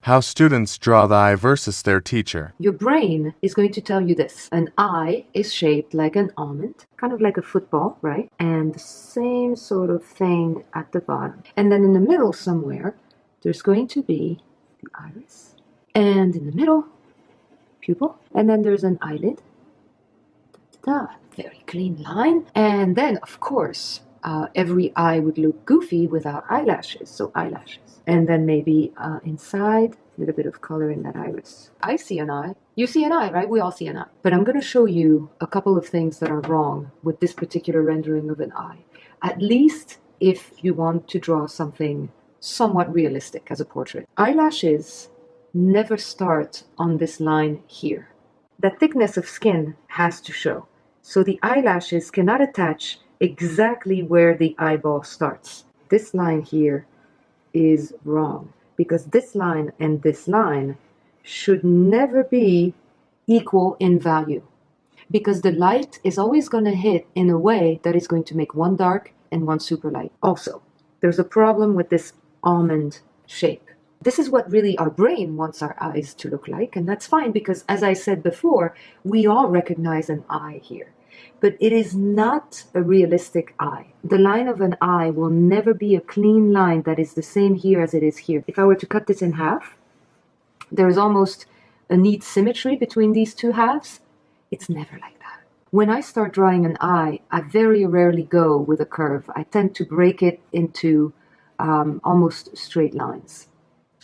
How students draw the eye versus their teacher. Your brain is going to tell you this. An eye is shaped like an almond, kind of like a football, right? And the same sort of thing at the bottom. And then in the middle somewhere, there's going to be the iris. And in the middle, pupil. And then there's an eyelid. Da-da-da. Very clean line. And then, of course, every eye would look goofy without eyelashes, so eyelashes. And then maybe inside, a little bit of color in that iris. I see an eye. You see an eye, right? We all see an eye. But I'm going to show you a couple of things that are wrong with this particular rendering of an eye. At least if you want to draw something somewhat realistic as a portrait. Eyelashes never start on this line here. The thickness of skin has to show. So the eyelashes cannot attach exactly where the eyeball starts. This line here is wrong because this line and this line should never be equal in value because the light is always going to hit in a way that is going to make one dark and one super light. Also, there's a problem with this almond shape. This is what really our brain wants our eyes to look like, and that's fine because, as I said before, we all recognize an eye here. But it is not a realistic eye. The line of an eye will never be a clean line that is the same here as it is here. If I were to cut this in half, there is almost a neat symmetry between these two halves. It's never like that. When I start drawing an eye, I very rarely go with a curve. I tend to break it into almost straight lines.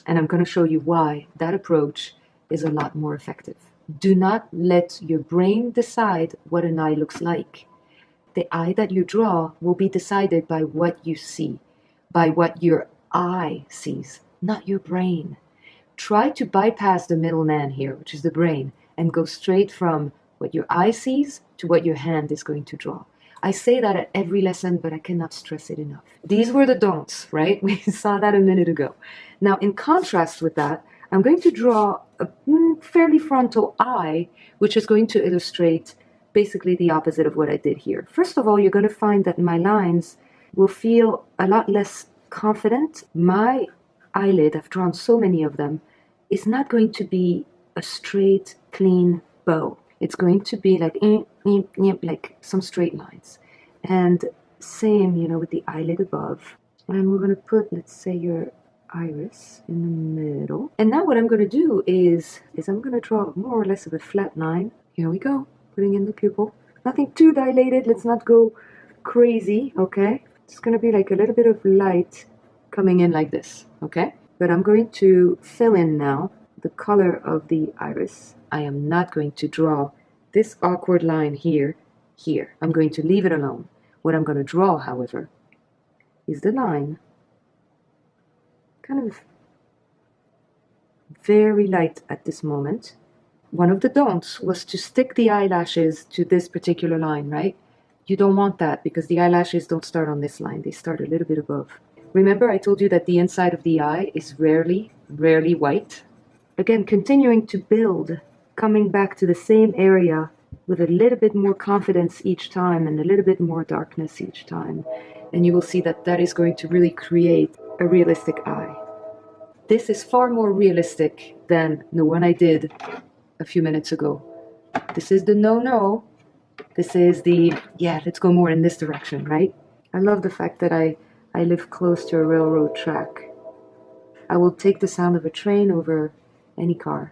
And I'm going to show you why that approach is a lot more effective. Do not let your brain decide what an eye looks like. The eye that you draw will be decided by what you see, by what your eye sees, not your brain. Try to bypass the middleman here, which is the brain, and go straight from what your eye sees to what your hand is going to draw. I say that at every lesson, but I cannot stress it enough. These were the don'ts, right? We saw that a minute ago. Now, in contrast with that, I'm going to draw a fairly frontal eye, which is going to illustrate basically the opposite of what I did here. First of all, you're going to find that my lines will feel a lot less confident. My eyelid, I've drawn so many of them, is not going to be a straight, clean bow. It's going to be like, like some straight lines. And same, with the eyelid above. And we're going to put, let's say, your iris in the middle. And now what I'm going to do is I'm going to draw more or less of a flat line. Here we go, putting in the pupil. Nothing too dilated, let's not go crazy, okay? It's going to be like a little bit of light coming in like this, okay? But I'm going to fill in now the color of the iris. I am not going to draw this awkward line here. I'm going to leave it alone. What I'm going to draw, however, is the line kind of very light at this moment. One of the don'ts was to stick the eyelashes to this particular line, right? You don't want that because the eyelashes don't start on this line. They start a little bit above. Remember I told you that the inside of the eye is rarely white? Again, continuing to build, coming back to the same area with a little bit more confidence each time and a little bit more darkness each time. And you will see that that is going to really create a realistic eye. This is far more realistic than the one I did a few minutes ago. This is the no. This is the, let's go more in this direction, right? I love the fact that I live close to a railroad track. I will take the sound of a train over any car.